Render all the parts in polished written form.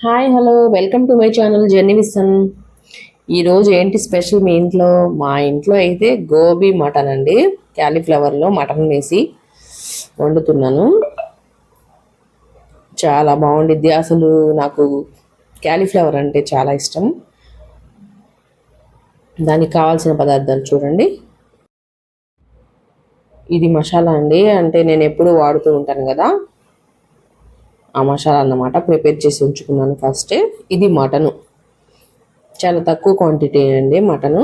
Hi hello welcome to my channel journey vision. ఈరోజు ఏంటి special మీ ఇంట్లో? మా ఇంట్లో అయితే గోబీ మటన్ అండి. క్యాలీఫ్లవర్లో మటన్ వేసి వండుతున్నాను. చాలా బాగుండిద్ది. అసలు నాకు క్యాలీఫ్లవర్ అంటే చాలా ఇష్టం. దానికి కావాల్సిన పదార్థాలు చూడండి. ఇది మసాలా అండి, అంటే నేను ఎప్పుడూ వాడుతూ ఉంటాను కదా, ఆ మసాలా అన్నమాట. ప్రిపేర్ చేసి ఉంచుకున్నాను ఫస్టే. ఇది మటను, చాలా తక్కువ క్వాంటిటీ అండి మటను.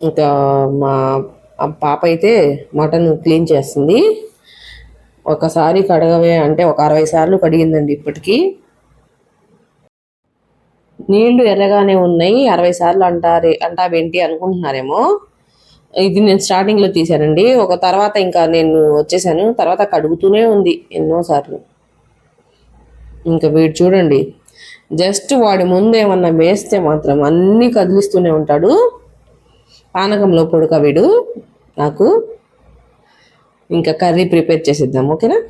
ఇంకా మా పాప అయితే మటన్ క్లీన్ చేస్తుంది. ఒకసారి కడగవే అంటే ఒక 60 సార్లు కడిగిందండి ఇప్పటికీ. నీళ్లు ఎర్రగానే ఉన్నాయి, 60 సార్లు అంటావేంటి అనుకుంటున్నారేమో. ఇది నేను స్టార్టింగ్లో తీసానండి. ఒక తర్వాత ఇంకా నేను వచ్చేసాను, తర్వాత కడుగుతూనే ఉంది ఎన్నోసార్లు. ఇంకా వీడు చూడండి, జస్ట్ వాడి ముందు ఏమన్నా వేస్తే మాత్రం అన్నీ కదిలిస్తూనే ఉంటాడు. పానకంలో పొడక వీడు. నాకు ఇంకా కర్రీ ప్రిపేర్ చేసేద్దాం, ఓకేనా?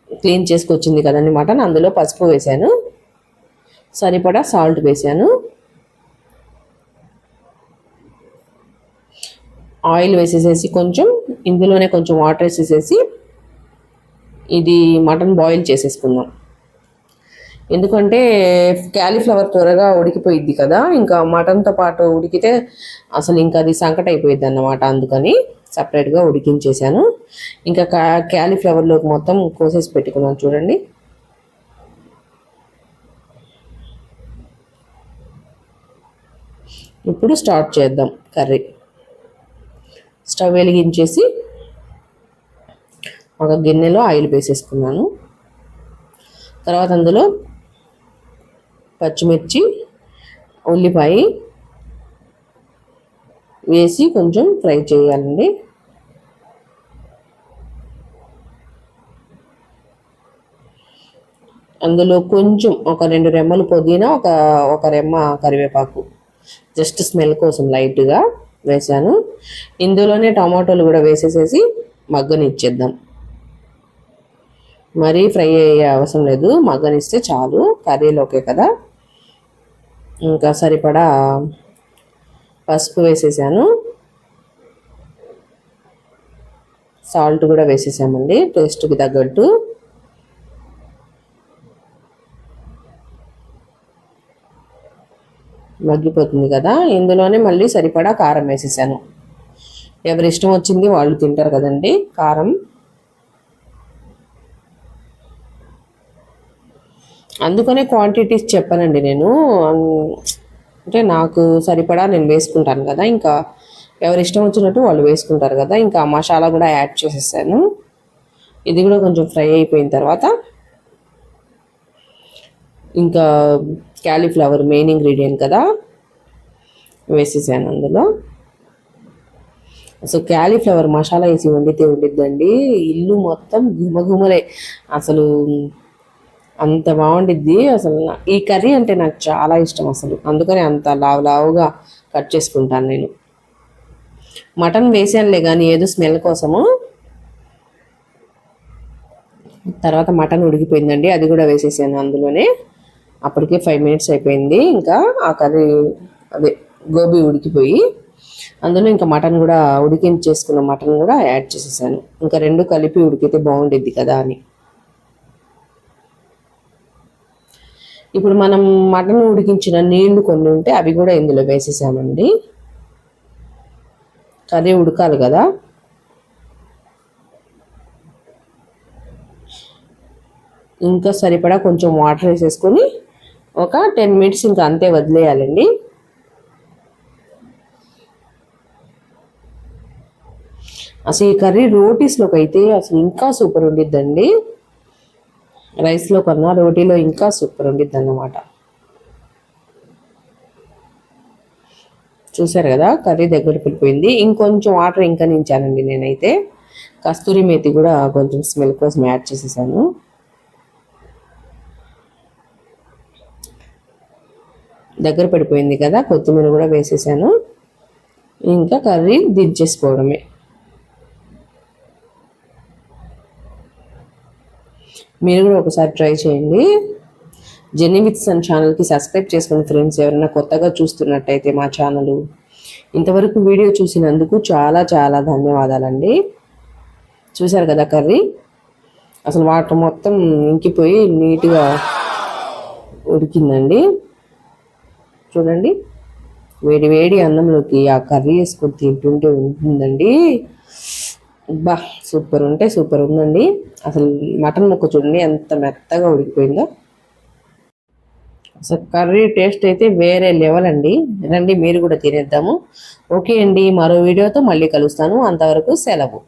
క్లీన్ చేసుకొచ్చింది కదండి మటన్, అందులో పసుపు వేసాను, సరిపడా సాల్ట్ వేసాను, ఆయిల్ వేసేసేసి కొంచెం ఇందులోనే కొంచెం వాటర్ వేసేసేసి ఇది మటన్ బాయిల్ చేసేసుకుందాం. ఎందుకంటే క్యాలీఫ్లవర్ త్వరగా ఉడికిపోయిద్ది కదా, ఇంకా మటన్తో పాటు ఉడికితే అసలు ఇంకా అది సంకట అయిపోయిద్ది అన్నమాట. అందుకని సపరేట్గా ఉడికించేసాను. ఇంకా క్యాలీఫ్లవర్లోకి మొత్తం కోసేసి పెట్టుకున్నాను చూడండి. ఇప్పుడు స్టార్ట్ చేద్దాం కర్రీ. స్టవ్ వెలిగించేసి ఒక గిన్నెలో ఆయిల్ వేసేసుకున్నాను. తర్వాత అందులో పచ్చిమిర్చి, ఉల్లిపాయ వేసి కొంచెం ఫ్రై చేయాలండి. అందులో కొంచెం ఒక 2 రెమ్మలు పుదీనా, ఒక రెమ్మ కరివేపాకు, జస్ట్ స్మెల్ కోసం లైట్గా వేసాను. ఇందులోనే టమాటోలు కూడా వేసేసేసి మగ్గనిచ్చేద్దాం. మరీ ఫ్రై అయ్యే అవసరం లేదు, మగ్గనిస్తే చాలు, కర్రీలోకే కదా. ఇంకా సరిపడా పసుపు వేసేసాను, సాల్ట్ కూడా వేసేసామండి టేస్ట్కి తగ్గట్టు. మగ్గిపోతుంది కదా, ఇందులోనే మళ్ళీ సరిపడా కారం వేసేసాను. ఎవరి ఇష్టం వచ్చింది వాళ్ళు తింటారు కదండి కారం. అందుకనే క్వాంటిటీస్ చెప్పానండి నేను, అంటే నాకు సరిపడా నేను వేసుకుంటాను కదా, ఇంకా ఎవరి ఇష్టం వచ్చినట్టు వాళ్ళు వేసుకుంటారు కదా. ఇంకా మసాలా కూడా యాడ్ చేసేసాను. ఇది కూడా కొంచెం ఫ్రై అయిపోయిన తర్వాత ఇంకా క్యాలీఫ్లవర్ మెయిన్ ఇంగ్రీడియంట్ కదా, వేసేసాను అందులో. అసలు క్యాలీఫ్లవర్ మసాలా వేసి వండితే ఉండిద్దండి, ఇల్లు మొత్తం గుమగుమలే. అసలు అంత బాగుండిద్ది. అసలు ఈ కర్రీ అంటే నాకు చాలా ఇష్టం అసలు, అందుకని అంత లావుగా కట్ చేసుకుంటాను నేను. మటన్ వేసానులే కానీ ఏదో స్మెల్ కోసము. తర్వాత మటన్ ఉడికిపోయిందండి, అది కూడా వేసేసాను అందులోనే. అప్పటికే 5 మినిట్స్ అయిపోయింది. ఇంకా ఆ కర్రీ అదే గోబీ ఉడికిపోయి అందులో ఇంకా మటన్ కూడా ఉడికించేసుకున్న మటన్ కూడా యాడ్ చేసేసాను. ఇంకా రెండు కలిపి ఉడికితే బాగుండిద్ది కదా అని. ఇప్పుడు మనం మటన్ ఉడికించిన నీళ్లు కొన్ని ఉంటే అవి కూడా ఇందులో వేసేసామండి. కర్రీ ఉడకాలి కదా. ఇంకా సరిపడా కొంచెం వాటర్ వేసేసుకొని ఒక 10 మినిట్స్ ఇంకా అంతే వదిలేయాలండి. అసలు ఈ కర్రీ రోటీస్లోకి అయితే అసలు ఇంకా సూపర్ ఉండిద్దండి. రైస్లో కన్నా రోటీలో ఇంకా సూపర్ ఉండిద్ది అన్నమాట. చూసారు కదా, కర్రీ దగ్గర పడిపోయింది. ఇంకొంచెం వాటర్ ఇంకా నించానండి నేనైతే. కస్తూరి మేతి కూడా కొంచెం స్మెల్ కోసం యాడ్ చేసేసాను. దగ్గర పడిపోయింది కదా, కొత్తిమీర కూడా వేసేసాను. ఇంకా కర్రీ దించేసుకోవడమే. మీరు కూడా ఒకసారి ట్రై చేయండి. జెన్నీ విత్ సన్ ఛానల్కి సబ్స్క్రైబ్ చేసుకోండి ఫ్రెండ్స్, ఎవరైనా కొత్తగా చూస్తున్నట్టయితే మా ఛానల్. ఇంతవరకు వీడియో చూసినందుకు చాలా చాలా ధన్యవాదాలండి. చూశారు కదా కర్రీ, అసలు వాటర్ మొత్తం ఇంకిపోయి నీట్గా ఉడికిందండి. చూడండి, వేడి వేడి అన్నంలోకి ఆ కర్రీ వేసుకొని తింటుంటే ఉంటుందండి. బా, సూపర్ ఉంటే సూపర్ ఉందండి. అసలు మటన్ ముక్క చూడండి ఎంత మెత్తగా ఉడికిపోయిందో. అసలు కర్రీ టేస్ట్ అయితే వేరే లెవెల్ అండి. రండి మీరు కూడా తినేద్దాము. ఓకే అండి, మరో వీడియోతో మళ్ళీ కలుస్తాను. అంతవరకు సెలవు.